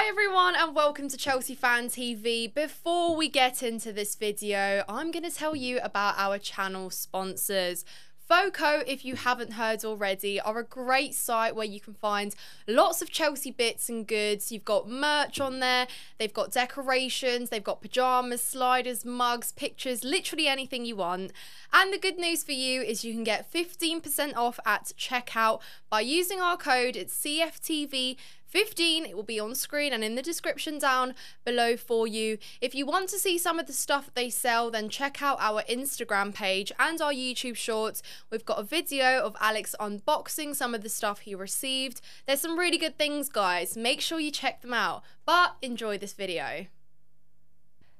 Hi everyone and welcome to Chelsea Fan TV. Before we get into this video, I'm going to tell you about our channel sponsors. Foco, if you haven't heard already, are a great site where you can find lots of Chelsea bits and goods. You've got merch on there, they've got decorations, they've got pyjamas, sliders, mugs, pictures, literally anything you want. And the good news for you is you can get 15% off at checkout by using our code. It's cftvyt. 15, it will be on screen and in the description down below for you. If you want to see some of the stuff they sell, then check out our Instagram page and our YouTube shorts. We've got a video of Alex unboxing some of the stuff he received. There's some really good things, guys. Make sure you check them out. But enjoy this video.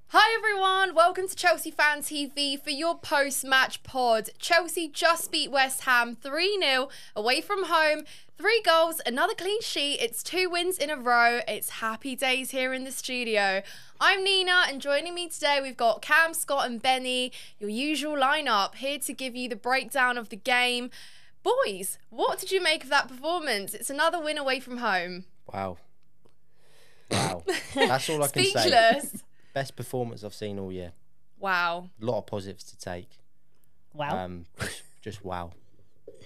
Hi everyone, welcome to Chelsea Fan TV for your post-match pod. Chelsea just beat West Ham 3-0 away from home. 3 goals, another clean sheet. It's 2 wins in a row. It's happy days here in the studio. I'm Nina, and joining me today we've got Cam, Scott and Benny, your usual lineup, here to give you the breakdown of the game. Boys, what did you make of that performance? It's another win away from home. Wow. That's all I can say. Speechless. Best performance I've seen all year. Wow. A lot of positives to take. Wow. Just wow.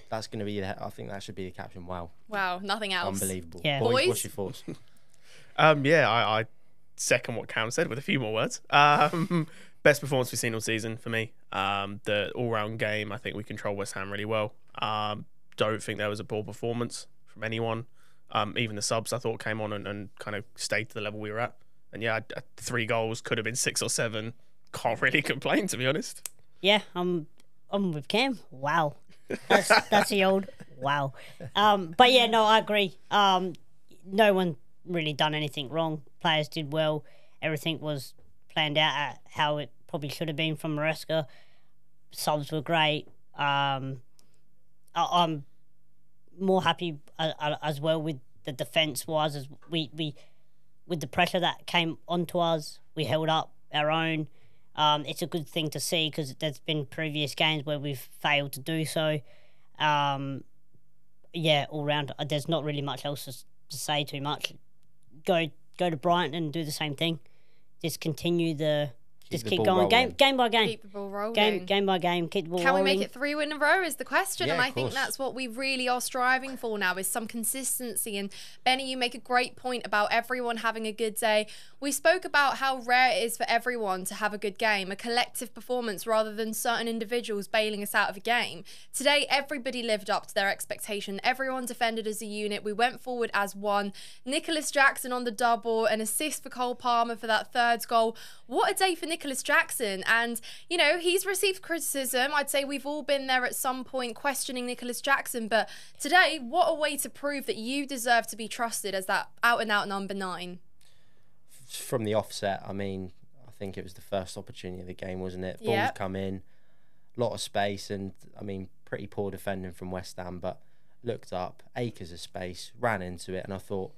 That's going to be, I think that should be the caption. Wow. Wow, nothing else. Unbelievable. Yeah. Boys, Boys? what's your thoughts? Yeah, I second what Cam said with a few more words. Best performance we've seen all season for me. The all-round game, I think we control West Ham really well. Don't think there was a poor performance from anyone. Even the subs I thought came on and kind of stayed to the level we were at. And yeah, 3 goals, could have been 6 or 7. Can't really complain, to be honest. Yeah, I'm with Cam. Wow. That's the old wow. But yeah, no, I agree. No one really done anything wrong. Players did well. Everything was planned out at how it probably should have been from Maresca. Subs were great. I'm more happy as well with the defence wise, as we with the pressure that came onto us, we held up our own. It's a good thing to see because there's been previous games where we've failed to do so. Yeah, all round, there's not really much else to say too much. Go to Brighton and do the same thing. Just continue keep going game by game. Keep the ball rolling. Game by game. Keep the ball Can rolling. we make it 3 in a row is the question, Yeah, and I of think course. that's what we really are striving for now, is some consistency. And Benny, you make a great point about everyone having a good day. We spoke about how rare it is for everyone to have a good game, a collective performance rather than certain individuals bailing us out of a game. Today, everybody lived up to their expectation. Everyone defended as a unit. We went forward as one. Nicholas Jackson on the double, an assist for Cole Palmer for that 3rd goal. What a day for Nicholas Jackson. And, you know, he's received criticism. I'd say we've all been there at some point questioning Nicholas Jackson. But today, what a way to prove that you deserve to be trusted as that out-and-out number 9. From the offset, I mean, I think it was the first opportunity of the game, wasn't it? Balls Yep. come in, a lot of space, and, I mean, pretty poor defending from West Ham, but looked up, acres of space, ran into it, and I thought,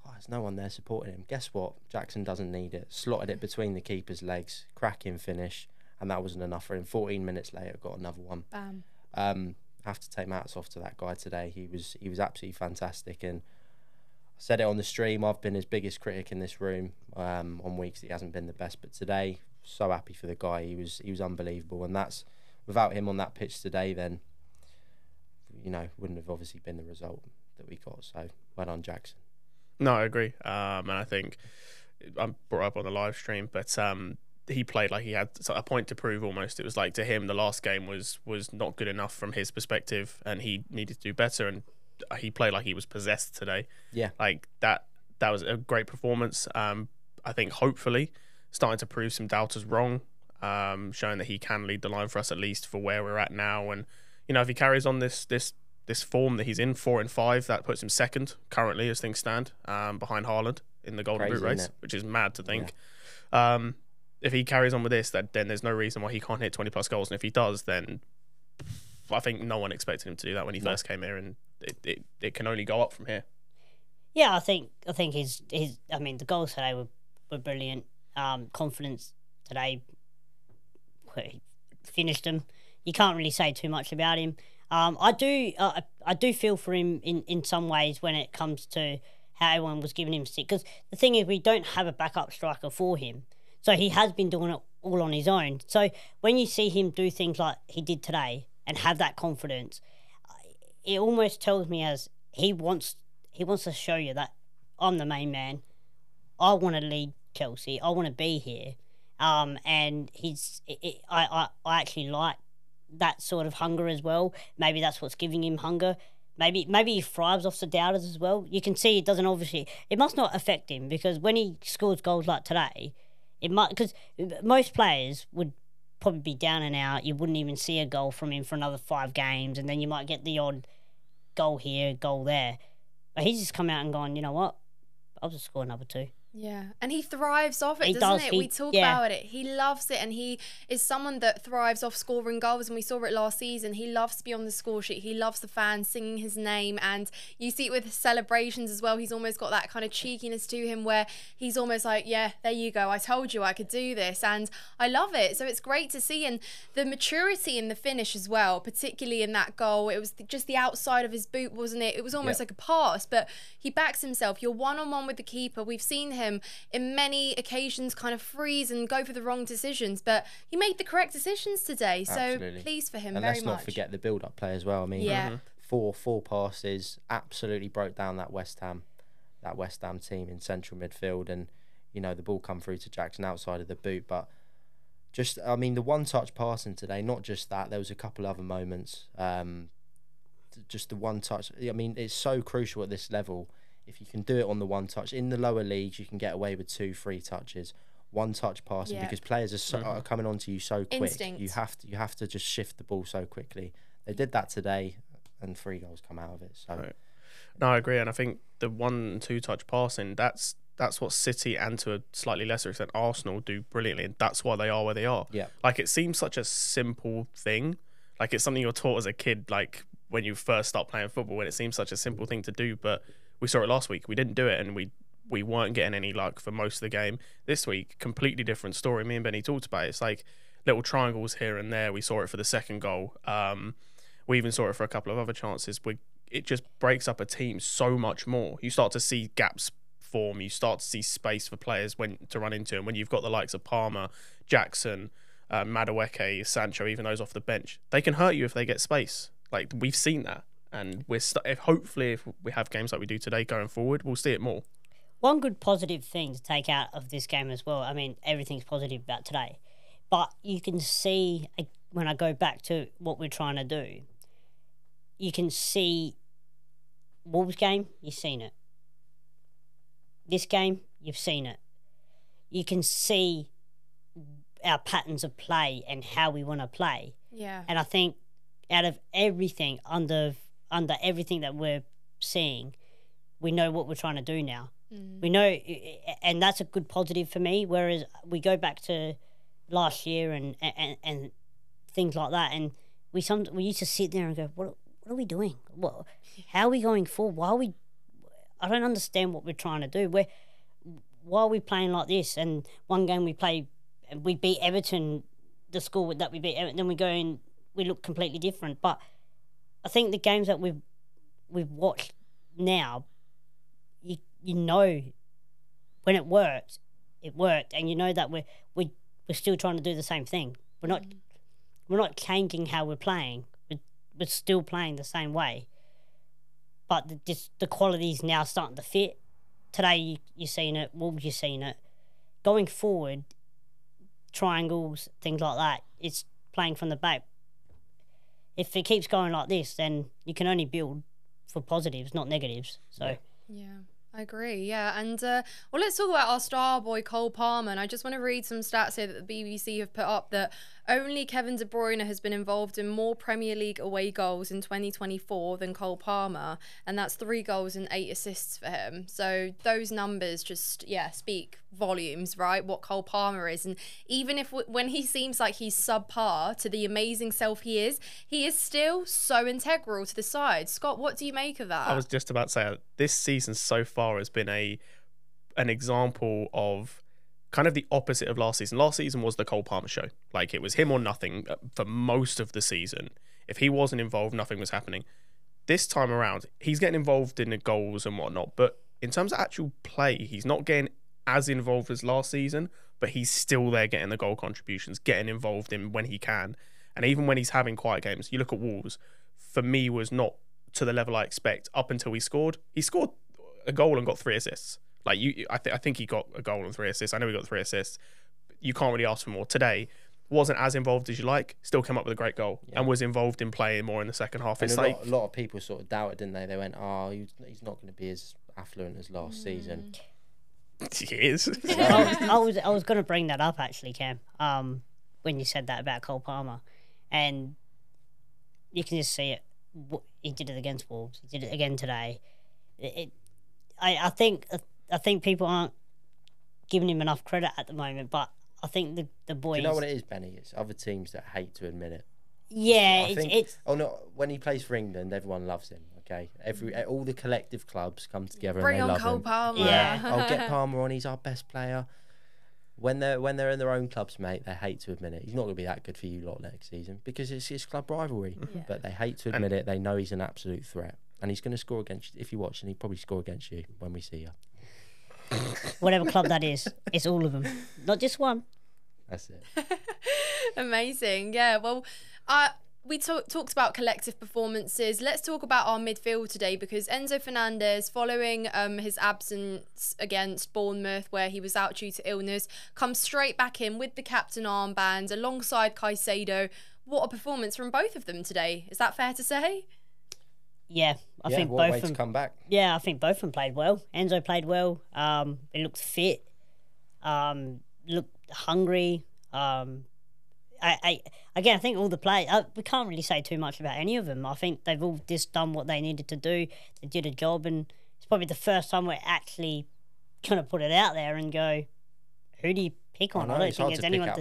oh, there's no one there supporting him. Guess what? Jackson doesn't need it. Slotted it between the keeper's legs, cracking finish, and that wasn't enough for him. 14 minutes later, got another one. Bam. Have to take my hats off to that guy today. He was absolutely fantastic, and I said it on the stream, I've been his biggest critic in this room on weeks he hasn't been the best, but today, so happy for the guy. He was unbelievable, and that's, without him on that pitch today, then, you know, wouldn't have obviously been the result that we got. So well done, Jackson. No, I agree. And I think I brought up on the live stream, but he played like he had a point to prove almost. It was like, to him, the last game was not good enough from his perspective, and he needed to do better, and he played like he was possessed today. Yeah. Like that was a great performance. I think hopefully starting to prove some doubters wrong, showing that he can lead the line for us, at least for where we're at now. And, you know, if he carries on this form that he's in, 4 and 5, that puts him 2nd currently as things stand, behind Haaland in the Golden Boot race, which is mad to think. Yeah. If he carries on with this, then there's no reason why he can't hit 20+ goals. And if he does, then I think no one expected him to do that when he first came here, and it can only go up from here. Yeah, I think his I mean, the goals today were brilliant. Confidence today, he finished them. You can't really say too much about him. I do feel for him in some ways when it comes to how everyone was giving him stick. Because the thing is, we don't have a backup striker for him. So he has been doing it all on his own. So when you see him do things like he did today and have that confidence, it almost tells me as he wants to show you that I'm the main man. I want to lead Chelsea. I want to be here. And I actually like that sort of hunger as well. Maybe that's what's giving him hunger. Maybe he thrives off the doubters as well. You can see it must not affect him, because when he scores goals like today, it might, because most players would probably be down and out. You wouldn't even see a goal from him for another 5 games, and then you might get the odd goal here, goal there. But he's just come out and gone, you know what? I'll just score another 2. Yeah, and he thrives off it, He doesn't does, it? We talk about it. He loves it, and he is someone that thrives off scoring goals, and we saw it last season. He loves to be on the score sheet. He loves the fans singing his name, and you see it with his celebrations as well. He's almost got that kind of cheekiness to him where he's almost like, yeah, there you go. I told you I could do this, and I love it. So it's great to see, and the maturity in the finish as well, particularly in that goal. It was just the outside of his boot, wasn't it? It was almost like a pass, but he backs himself. You're one-on-one with the keeper. We've seen him in many occasions kind of freeze and go for the wrong decisions, but he made the correct decisions today. So Absolutely. Pleased for him and very let's much. not forget the build-up play as well. I mean, Yeah. four passes, absolutely broke down that West Ham team in central midfield, and you know the ball come through to Jackson outside of the boot. But just, I mean, the one-touch passing today, not just that, there was a couple other moments. Just the one touch. I mean, it's so crucial at this level. If you can do it on the one touch, in the lower leagues, you can get away with 2-3 touches. One touch passing, because players are coming onto you so quick. Instinct. You have to just shift the ball so quickly. They did that today, and 3 goals come out of it. So, right. No, I agree, and I think the 1-2 touch passing, that's what City and to a slightly lesser extent Arsenal do brilliantly, and that's why they are where they are. Yeah, like it seems such a simple thing, like it's something you're taught as a kid, like when you first start playing football, and it seems such a simple thing to do, but we saw it last week. We didn't do it, and we weren't getting any luck for most of the game. This week, completely different story. Me and Benny talked about it. It's like little triangles here and there. We saw it for the second goal. We even saw it for a couple of other chances. It just breaks up a team so much more. You start to see gaps form. You start to see space for players to run into. And when you've got the likes of Palmer, Jackson, Madueke, Sancho, even those off the bench, they can hurt you if they get space. Like, we've seen that. And hopefully, if we have games like we do today going forward, we'll see it more. One good positive thing to take out of this game as well, I mean, everything's positive about today, but you can see, when I go back to what we're trying to do, you can see Wolves game, you've seen it. This game, you've seen it. You can see our patterns of play and how we want to play. Yeah. And I think out of everything, under everything that we're seeing, we know what we're trying to do now. We know, and that's a good positive for me. Whereas we go back to last year and things like that, and we used to sit there and go, what are we doing? How are we going forward? Why are we? I don't understand what we're trying to do. Why are we playing like this? And one game we beat Everton, the score that we beat Everton, then we go and we look completely different. But I think the games that we've watched now, you know, when it worked, and you know that we're still trying to do the same thing. We're not changing how we're playing. We're still playing the same way. But the quality is now starting to fit. Today you're seeing it. Wolves, you're seeing it. Going forward, triangles, things like that. It's playing from the back. If it keeps going like this, then you can only build for positives, not negatives. So yeah. I agree, yeah. And, well, let's talk about our star boy, Cole Palmer. And I just want to read some stats here that the BBC have put up that only Kevin De Bruyne has been involved in more Premier League away goals in 2024 than Cole Palmer. And that's 3 goals and 8 assists for him. So those numbers just, speak volumes, right? What Cole Palmer is. And even when he seems like he's subpar to the amazing self he is still so integral to the side. Scott, what do you make of that? I was just about to say, this season so far has been an example of kind of the opposite of last season. Last season was the Cole Palmer show. Like, it was him or nothing for most of the season. If he wasn't involved, nothing was happening. This time around, he's getting involved in the goals and whatnot, but in terms of actual play, he's not getting as involved as last season, but he's still there getting the goal contributions, getting involved in when he can. And even when he's having quiet games, you look at Wolves, for me, was not to the level I expect up until he scored. He scored a goal and got 3 assists. Like I think he got a goal and 3 assists. I know he got 3 assists. You can't really ask for more. Today, wasn't as involved as you like, still came up with a great goal and was involved in playing more in the second half. And It's a lot of people sort of doubted, didn't they? They went, oh, he's not going to be as affluent as last season. He is. I was going to bring that up actually, Cam. When you said that about Cole Palmer, and you can just see it. He did it against Wolves. He did it again today. I think people aren't giving him enough credit at the moment, but I think the boys. Do you know what it is, Benny? It's other teams that hate to admit it. Yeah, it's. Oh no! When he plays for England, everyone loves him. Okay, all the collective clubs come together Bring and they on love Cole him. Palmer. Yeah, I'll get Palmer on. He's our best player. When they're in their own clubs, mate, they hate to admit it. He's not going to be that good for you lot next season because it's club rivalry. Yeah. But they hate to admit it. They know he's an absolute threat, and he's going to score against. If you watch, and he'll probably score against you when we see you. Whatever club that is, it's all of them, not just one. That's it. Amazing. Yeah. Well, we talked about collective performances. Let's talk about our midfield today because Enzo Fernandez, following his absence against Bournemouth, where he was out due to illness, comes straight back in with the captain armband alongside Caicedo. What a performance from both of them today. Is that fair to say? Yeah, I think what both way of them to come back. Yeah, I think both of them played well. Enzo played well. He looked fit. Looked hungry. I think all the players. We can't really say too much about any of them. I think they've all just done what they needed to do. They did a job, and it's probably the first time we're actually gonna put it out there and go, who do you pick on? I don't think there's anyone.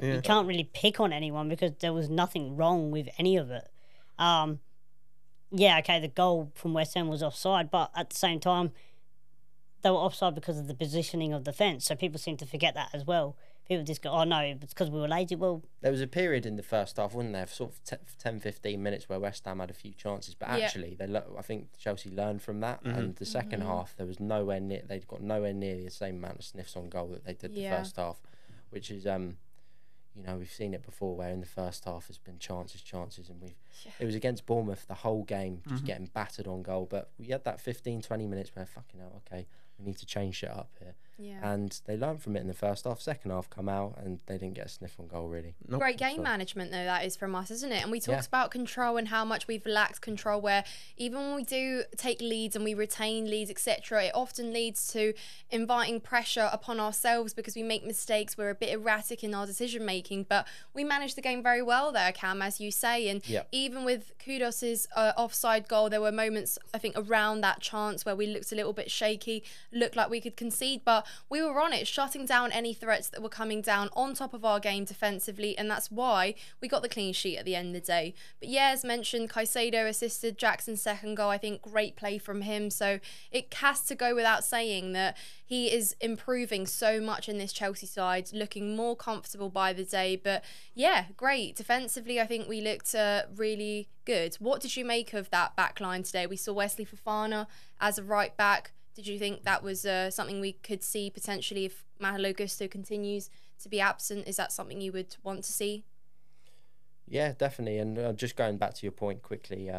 You can't really pick on anyone because there was nothing wrong with any of it. Yeah, okay, the goal from West Ham was offside, but at the same time, they were offside because of the positioning of the fence. So people seem to forget that as well. People just go, oh no, it's because we were lazy. Well, there was a period in the first half, wasn't there, sort of 10, 15 minutes where West Ham had a few chances, but actually, I think Chelsea learned from that. And the second half, there was nowhere near. They'd got nowhere near the same amount of sniffs on goal that they did the first half, which is we've seen it before where in the first half has been chances, and it was against Bournemouth the whole game, just getting battered on goal. But we had that 15, 20 minutes where fucking hell, okay, we need to change shit up here. Yeah. And they learned from it in the first half. Second half come out and they didn't get a sniff on goal really. Nope. Great game management though that is from us, isn't it? And we talked about control and how much we've lacked control, where even when we do take leads and we retain leads, etc., it often leads to inviting pressure upon ourselves because we make mistakes, we're a bit erratic in our decision making, but we managed the game very well there, Cam, as you say. And even with Kudos's offside goal, there were moments I think around that chance where we looked a little bit shaky, looked like we could concede, but we were on it, shutting down any threats that were coming down, on top of our game defensively, and that's why we got the clean sheet at the end of the day. But yeah, as mentioned, Caicedo assisted Jackson's second goal. I think great play from him, so it has to go without saying that he is improving so much in this Chelsea side, looking more comfortable by the day. But yeah, great. Defensively, I think we looked really good. What did you make of that back line today? We saw Wesley Fofana as a right back. Did you think that was something we could see potentially if Malo Gusto continues to be absent? Is that something you would want to see? Yeah, definitely. And just going back to your point quickly,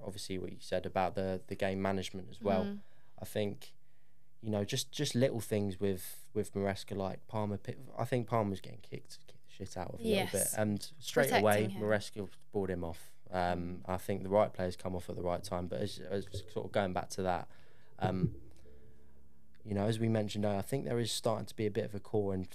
obviously what you said about the game management as well. I think, just little things with Maresca, like Palmer. I think Palmer's getting kicked the shit out of a little bit. And straight away, Maresca brought him off. I think the right players come off at the right time. But as sort of going back to that, as we mentioned, I think there is starting to be a bit of a core, and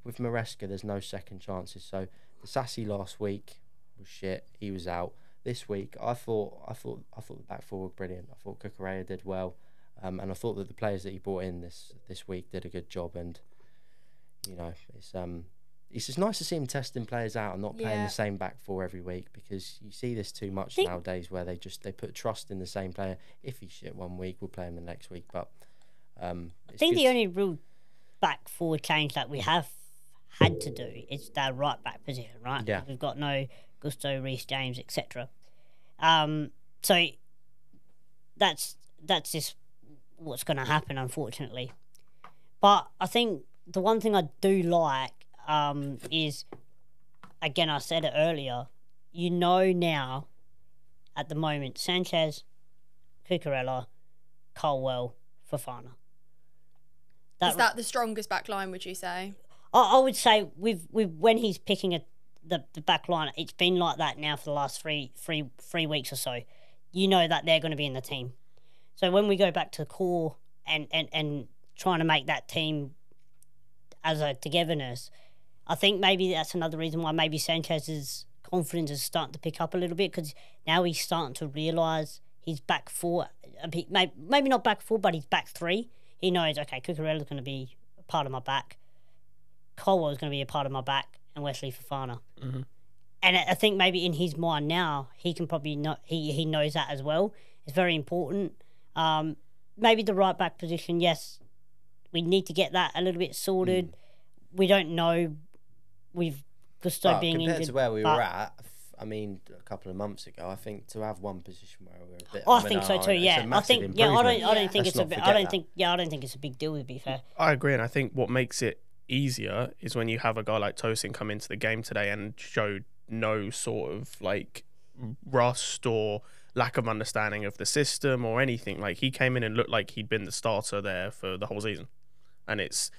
with Maresca, there's no second chances. So the Sassy last week was shit; he was out. This week, I thought the back four were brilliant. I thought Cucurella did well, and I thought that the players that he brought in this week did a good job. And it's just nice to see him testing players out and not playing the same back four every week, because you see this too much nowadays where they put trust in the same player. If he's shit one week, we'll play him the next week. But I think the only real back forward change that we have had to do is that right back position, right? Yeah. We've got no Gusto, Reece James, etc. So that's just what's going to happen, unfortunately. But I think the one thing I do like is, again, I said it earlier, you know now, at the moment, Sanchez, Cucurella, Colwell, Fofana. Is that the strongest back line, would you say? I would say with when he's picking the back line, it's been like that now for the last three weeks or so. You know that they're going to be in the team. So when we go back to the core and trying to make that team as a togetherness, I think maybe that's another reason why maybe Sanchez's confidence is starting to pick up a little bit, because now he's starting to realise he's back four, maybe not back four, but he's back three. He knows, okay, Cucurella's going to be a part of my back, Colwell's going to be a part of my back, and Wesley Fofana. Mm-hmm. And I think maybe in his mind now, he can probably not. He knows that as well. It's very important. Maybe the right back position, yes, we need to get that a little bit sorted. We don't know. We've Gusto being compared injured, to where we were at, I mean, a couple of months ago, I think to have one position where we're a bit. I think so too. Yeah, I think. Yeah, I don't think Let's it's a. not I don't forget think. Yeah, I don't think it's a big deal. To be fair, I agree, and I think what makes it easier is when you have a guy like Tosin come into the game today and show no sort of like rust or lack of understanding of the system or anything. Like, he came in and looked like he'd been the starter there for the whole season, and it's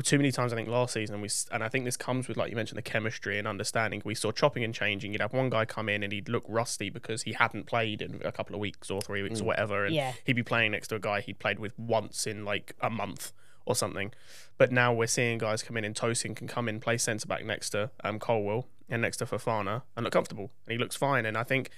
too many times I think last season and I think this comes with, like you mentioned, the chemistry and understanding. We saw chopping and changing. You'd have one guy come in and he'd look rusty because he hadn't played in a couple of weeks or 3 weeks or whatever, and he'd be playing next to a guy he'd played with once in like a month or something. But now we're seeing guys come in, and Tosin can come in, play centre back next to Colwell and next to Fofana and look comfortable, and he looks fine. And I think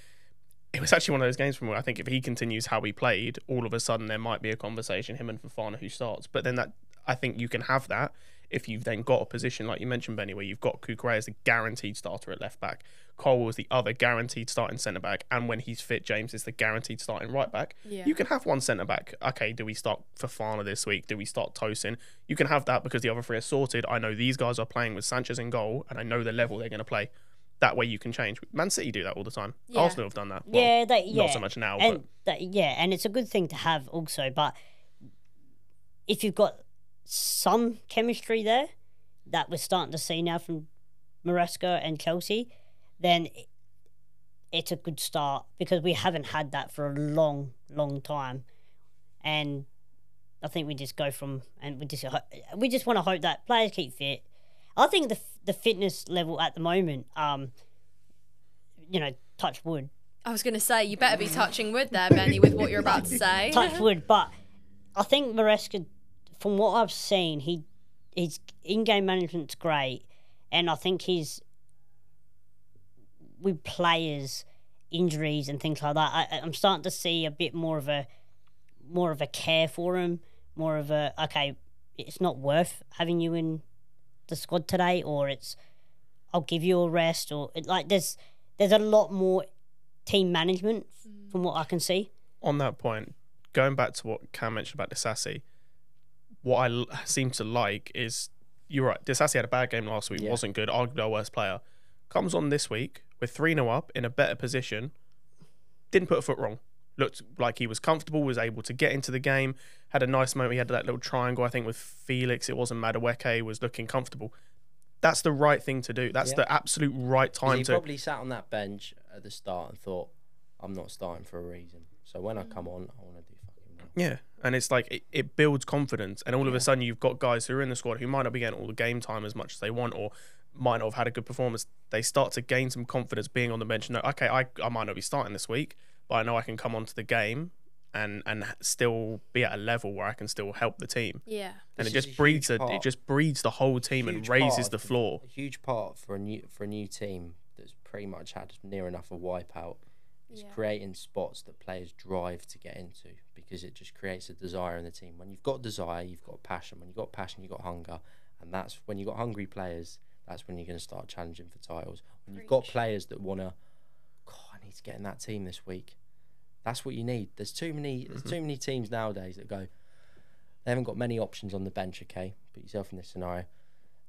it was actually one of those games from where I think if he continues how he played, all of a sudden there might be a conversation, him and Fofana, who starts. But then that, I think you can have that if you've then got a position like you mentioned, Benny, where you've got Cucurella as a guaranteed starter at left back, Colwell is the other guaranteed starting centre back, and when he's fit, James is the guaranteed starting right back. You can have one centre back. Okay, do we start Fofana this week? Do we start Tosin? You can have that because the other three are sorted. I know these guys are playing with Sanchez in goal, and I know the level they're going to play. That way you can change. Man City do that all the time. Arsenal have done that. Well, not so much now, but and it's a good thing to have also. But if you've got some chemistry there that we're starting to see now from Maresca and Chelsea, then it's a good start, because we haven't had that for a long time. And I think we just go from, and we just want to hope that players keep fit. I think the fitness level at the moment, touch wood. I was going to say, you better be touching wood there, Benny, with what you're about to say. Touch wood, but I think Maresca, from what I've seen, his in-game management's great, and I think his with players, injuries and things like that, I'm starting to see a bit more of a care for him, more of a, okay, it's not worth having you in the squad today, or it's I'll give you a rest, or there's a lot more team management from what I can see. On that point, going back to what Cam mentioned about Disasi, what I seem to like is, you're right, Disasi had a bad game last week, wasn't good, arguably our worst player. Comes on this week with 3-0 up, in a better position, didn't put a foot wrong. Looked like he was comfortable, was able to get into the game, had a nice moment. He had that little triangle, I think, with Felix. It wasn't Madueke, was looking comfortable. That's the right thing to do. That's the absolute right time he probably sat on that bench at the start and thought, I'm not starting for a reason. So when I come on, I want to do fucking well. Yeah, and it's like, it builds confidence. And all of a sudden, you've got guys who are in the squad who might not be getting all the game time as much as they want, or might not have had a good performance. They start to gain some confidence being on the bench. No, okay, I might not be starting this week, but I know I can come onto the game and still be at a level where I can still help the team. Yeah. And it just breeds the whole team and raises the floor. A huge part for a new team that's pretty much had near enough a wipeout is creating spots that players drive to get into, because it just creates a desire in the team. When you've got desire, you've got passion. When you've got passion, you've got hunger. And that's when you've got hungry players, that's when you're going to start challenging for titles. When you've got players that want to, I need to get in that team this week. That's what you need. There's too many teams nowadays that go, they haven't got many options on the bench, okay? Put yourself in this scenario.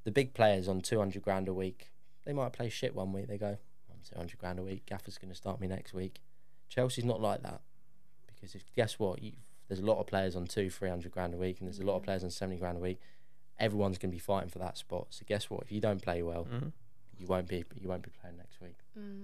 The big players on 200 grand a week, they might play shit one week. They go, I'm 200 grand a week. Gaffer's going to start me next week. Chelsea's not like that. Because guess what? there's a lot of players on 200-300 grand a week, and there's a lot of players on 70 grand a week. Everyone's going to be fighting for that spot. So guess what? If you don't play well, you won't be playing next week.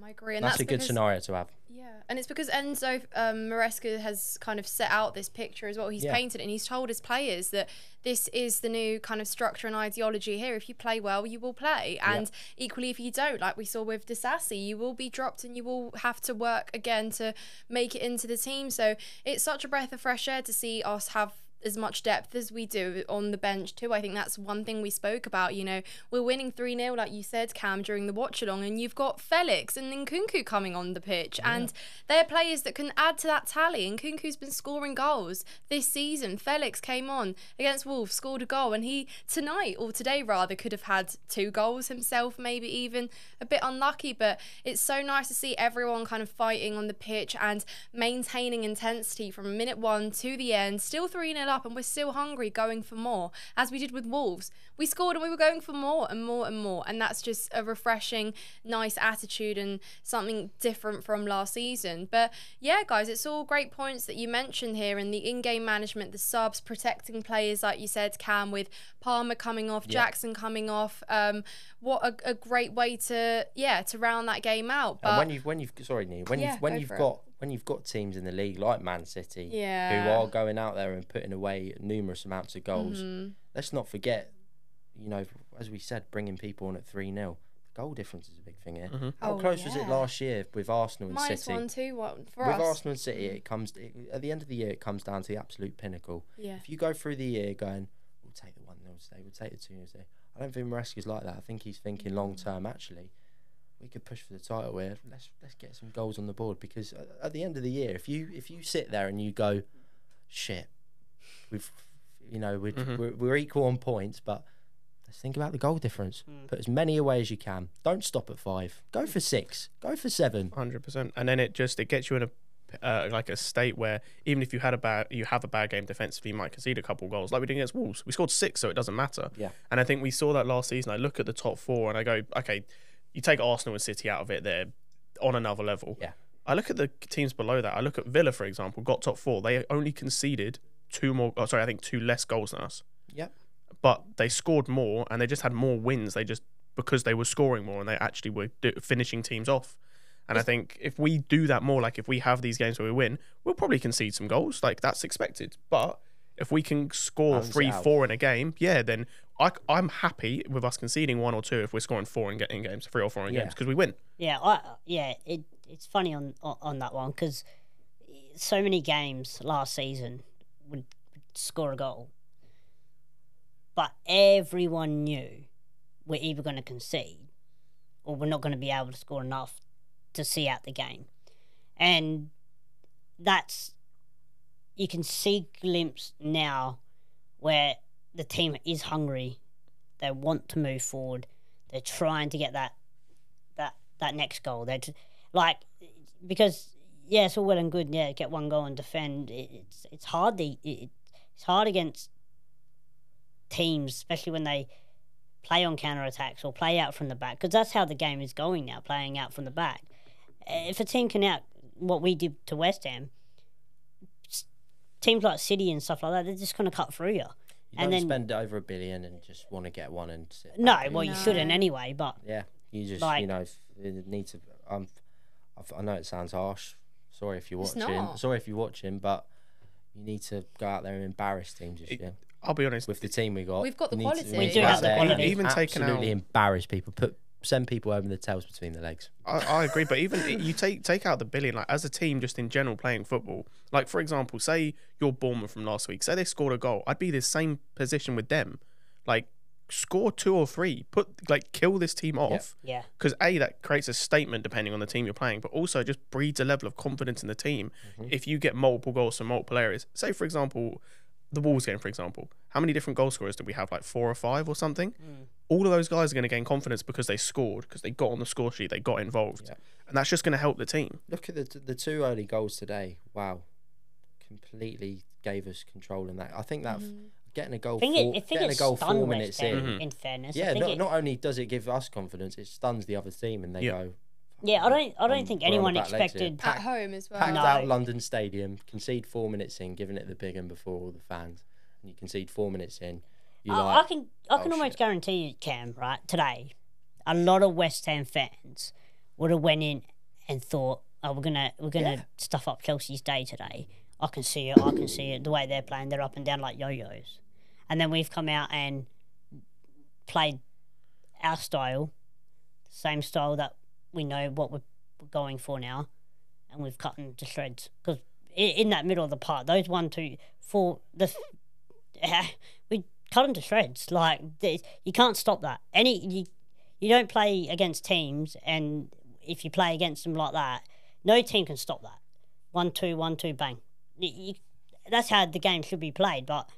I agree, and That's a good scenario to have. Yeah, and it's because Enzo Maresca has kind of set out this picture as well. He's painted it, and he's told his players that this is the new kind of structure and ideology here. If you play well, you will play, and equally if you don't, like we saw with Disassi, you will be dropped and you will have to work again to make it into the team. So it's such a breath of fresh air to see us have as much depth as we do on the bench too. I think that's one thing we spoke about. You know, we're winning 3-0, like you said, Cam, during the watch along, and you've got Felix and Nkunku coming on the pitch, and they're players that can add to that tally. And Nkunku's been scoring goals this season. Felix came on against Wolves, scored a goal, and he tonight, or today rather, could have had 2 goals himself, maybe even a bit unlucky. But it's so nice to see everyone kind of fighting on the pitch and maintaining intensity from minute 1 to the end. Still 3-0 up, and we're still hungry, going for more, as we did with Wolves. We scored and we were going for more and more and more, and that's just a refreshing, nice attitude and something different from last season. But yeah, guys, it's all great points that you mentioned here, and the in-game management, the subs, protecting players, like you said, Cam, with Palmer coming off, Jackson coming off. What a great way to round that game out. But when you've got teams in the league like Man City who are going out there and putting away numerous amounts of goals, let's not forget, you know, as we said, bringing people on at 3-0. The goal difference is a big thing here. How close was it last year with Arsenal and City? -1, 2-1 for with us. Arsenal and City, at the end of the year, it comes down to the absolute pinnacle. If you go through the year going, we'll take the 1-0 today, we'll take the 2-0 today, I don't think Maresca's like that. I think he's thinking long term. Actually, we could push for the title here. Let's get some goals on the board, because at the end of the year, if you sit there and you go, shit, we're equal on points, but let's think about the goal difference. Put as many away as you can. Don't stop at 5. Go for 6. Go for 7. 100%. And then it gets you in a state where even if you have a bad game defensively, you might concede a couple goals, like we did against Wolves. We scored 6, so it doesn't matter. And I think we saw that last season. I look at the top 4 and I go, okay, you take Arsenal and City out of it, they're on another level. I look at the teams below that. I look at Villa, for example, got top 4. They only conceded 2 less goals than us. But they scored more, and they just had more wins. Because they were scoring more, and they actually were finishing teams off. And I think if we do that more, like if we have these games where we win, we'll probably concede some goals. Like, that's expected. But if we can score 3-4 in a game, then I'm happy with us conceding 1 or 2 if we're scoring 4 in games, 3 or 4 in games, because we win. It's funny on that one, because so many games last season would score a goal, but everyone knew we're either going to concede or we're not going to be able to score enough to see out the game. And you can see a glimpse now where the team is hungry. They want to move forward. They're trying to get that next goal. Because it's all well and good, get 1 goal and defend. It's hard. It's hard against teams, especially when they play on counter-attacks or play out from the back, because that's how the game is going now, playing out from the back. If a team can what we did to West Ham, teams like City and stuff like that, they're just going to cut through you. You don't spend over $1 billion and just want to get one and sit back. You shouldn't anyway, but... Yeah, you just, you need to... I know it sounds harsh. Sorry if you're watching, but you need to go out there and embarrass teams this year. I'll be honest. With the team we got. We've got the quality. We do have the quality. Even absolutely embarrass people. Send people over the tails between the legs. I agree, but even you take out the $1 billion, like as a team, just in general playing football. Like, for example, say you're Bournemouth from last week. Say they scored a goal. I'd be the same position with them. Like, score 2 or 3. Kill this team off. Yeah. Because that creates a statement depending on the team you're playing, but also just breeds a level of confidence in the team. If you get multiple goals from multiple areas. Say, for example, the Wolves game, for example. How many different goal scorers did we have? Like 4 or 5 or something? All of those guys are going to gain confidence because they scored, because they got on the score sheet, they got involved. And that's just going to help the team. Look at the 2 early goals today. Wow. Completely gave us control in that. I think that getting a goal 4 minutes in fairness. Yeah, not only does it give us confidence, it stuns the other team and they go, Yeah, I don't think we're on anyone the back legs here. expected. At home as well. Packed No. out London Stadium, concede 4 minutes in, giving it the big one before all the fans, and you concede 4 minutes in. You I can oh, almost shit. guarantee you, Cam, right, today, a lot of West Ham fans would have went in and thought, oh, we're gonna stuff up Chelsea's day today. I can see it. The way they're playing, they're up and down like yo-yos. And then we've come out and played our style, the same style that we know what we're going for now, and we've cut them to shreds. Because in that middle of the part, those 1, 2, 4, we cut them to shreds. Like, you can't stop that. You don't play against teams, and if you play against them like that, no team can stop that. 1, 2, 1, 2, bang. That's how the game should be played. But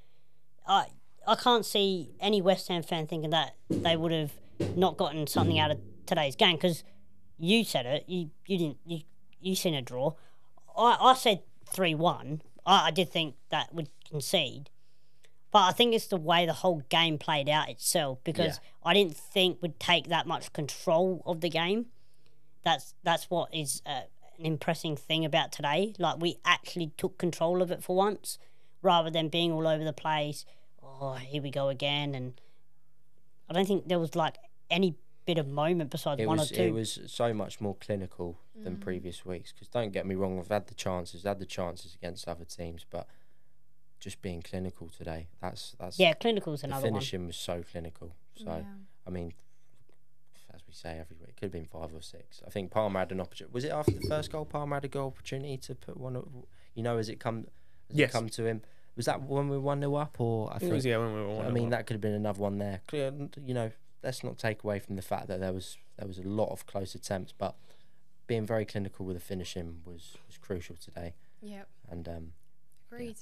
I can't see any West Ham fan thinking that they would have not gotten something out of today's game, because you said it. You didn't. You seen a draw. I said 3-1. I did think that would concede. But I think it's the way the whole game played out itself, because I didn't think we'd take that much control of the game. That's what is an impressive thing about today. Like, we actually took control of it for once, rather than being all over the place. Oh, here we go again. And I don't think there was like any bit of moment besides one or two. It was so much more clinical than previous weeks. Because don't get me wrong, I've had the chances against other teams, but just being clinical today. That's clinical's another one. The finishing was so clinical. So I mean, as we say every week, it could have been 5 or 6. I think Palmer had an opportunity. Was it after the first goal? Palmer had a goal opportunity to put one. As it come to him. Was that when we were 1-0 up, or I think? It was, when we were 1-0 I mean, up. that could have been another one there. Let's not take away from the fact that there was a lot of close attempts, but being very clinical with the finishing was crucial today. Yep. And agreed.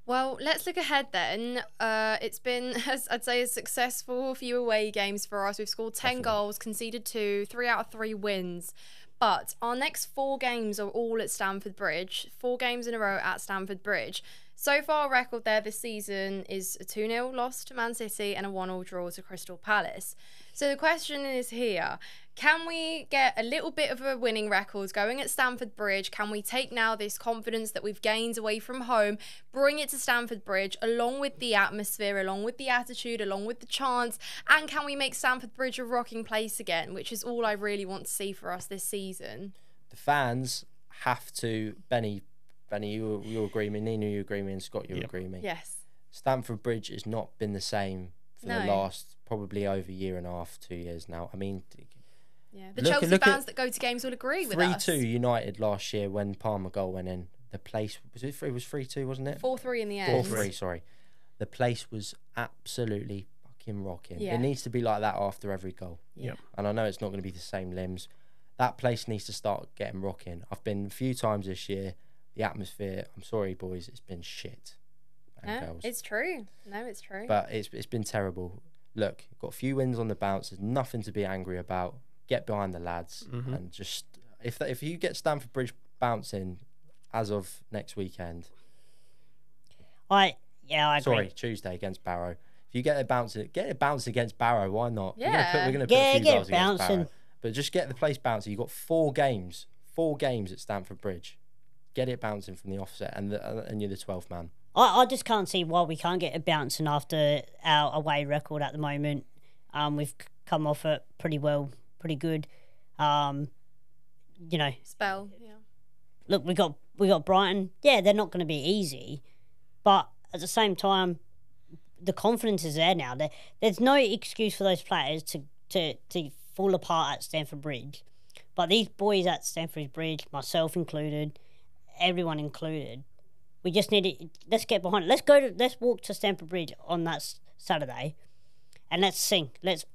Well, let's look ahead then. It's been, I'd say, a successful few away games for us. We've scored 10 goals, conceded 2, 3 out of 3 wins. But our next 4 games are all at Stamford Bridge. 4 games in a row at Stamford Bridge. So far, our record there this season is a 2-0 loss to Man City and a 1-1 draw to Crystal Palace. So the question is here, can we get a little bit of a winning record going at Stamford Bridge? Can we take now this confidence that we've gained away from home, bring it to Stamford Bridge, along with the atmosphere, along with the attitude, along with the chants, and can we make Stamford Bridge a rocking place again, which is all I really want to see for us this season? The fans have to, Benny, you agree with me, Nina, you agree with me, and Scott, you agree with me. Yes. Stamford Bridge has not been the same for the last probably over 1.5, 2 years now. I mean, the Chelsea fans that go to games will agree with us. 3-2 United last year when Palmer goal went in. The place was 3-2, wasn't it? 4-3 in the end. 4-3, sorry. The place was absolutely fucking rocking. Yeah. It needs to be like that after every goal. Yeah. And I know it's not going to be the same limbs. That place needs to start getting rocking. I've been a few times this year. The atmosphere, I'm sorry, boys, it's been shit. And No, girls. it's true. No, it's true. But it's been terrible. Look, got a few wins on the bounce. There's nothing to be angry about. Get behind the lads and just if you get Stamford Bridge bouncing as of next weekend. I agree. Sorry, Tuesday against Barrow. If you get it bouncing against Barrow. Why not? Yeah. We're gonna put a few get goals against bouncing. Barrow. But just get the place bouncing. You've got 4 games at Stamford Bridge. Get it bouncing from the offset, and you're the 12th man. I just can't see why we can't get it bouncing after our away record at the moment. We've come off it pretty well, pretty good. Spell, yeah. Look, we got Brighton. Yeah, they're not going to be easy, but at the same time, the confidence is there now. There's no excuse for those players to fall apart at Stamford Bridge. But these boys at Stamford Bridge, myself included, everyone included, we just need to let's get behind it. Let's walk to Stamford Bridge on that Saturday, and let's sing. Let's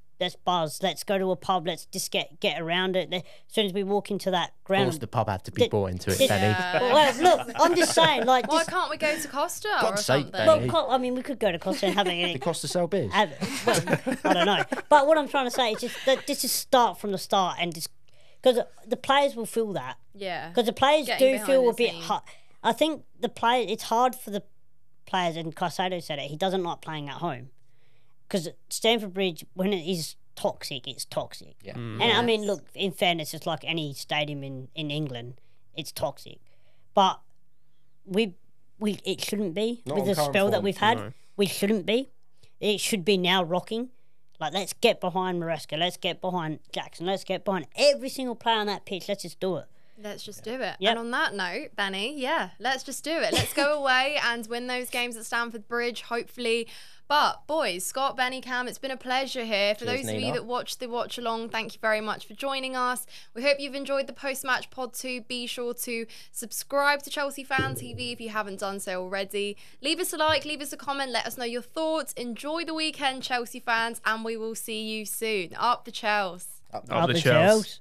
buzz. Let's go to a pub. Let's just get around it. As soon as we walk into that ground, Of course, the pub had to be brought into it, Benny. Well, look, I'm just saying, like, Why can't we go to Costa or God's sake, something? Benny. well, I mean, we could go to Costa and have Did it. Costa sell beers? Well, I don't know. But what I'm trying to say is just that this is start from the start, and just because the players will feel that. Yeah. Because the players Getting do feel behind a the bit team. hard. I think it's hard for the players, and Caicedo said it, he doesn't like playing at home. Because Stamford Bridge, when it is toxic, it's toxic. Yeah. And I mean, look, in fairness, it's like any stadium in England, it's toxic. But it shouldn't be. Not with on the current spell that form, we've had. no. We shouldn't be. It should be now rocking. Like, let's get behind Maresca. Let's get behind Jackson. Let's get behind every single player on that pitch. Let's just do it. Let's just do it. Yep. And on that note, Benny, let's just do it. Let's go away and win those games at Stamford Bridge, hopefully. But boys, Scott, Benny, Cam, it's been a pleasure here. For Cheers, those of you Nina. that watched the watch along, thank you very much for joining us. We hope you've enjoyed the post-match pod too. Be sure to subscribe to Chelsea Fan TV if you haven't done so already. Leave us a like, leave us a comment, let us know your thoughts. Enjoy the weekend, Chelsea fans, and we will see you soon. Up the Chels. Up Up the Chels.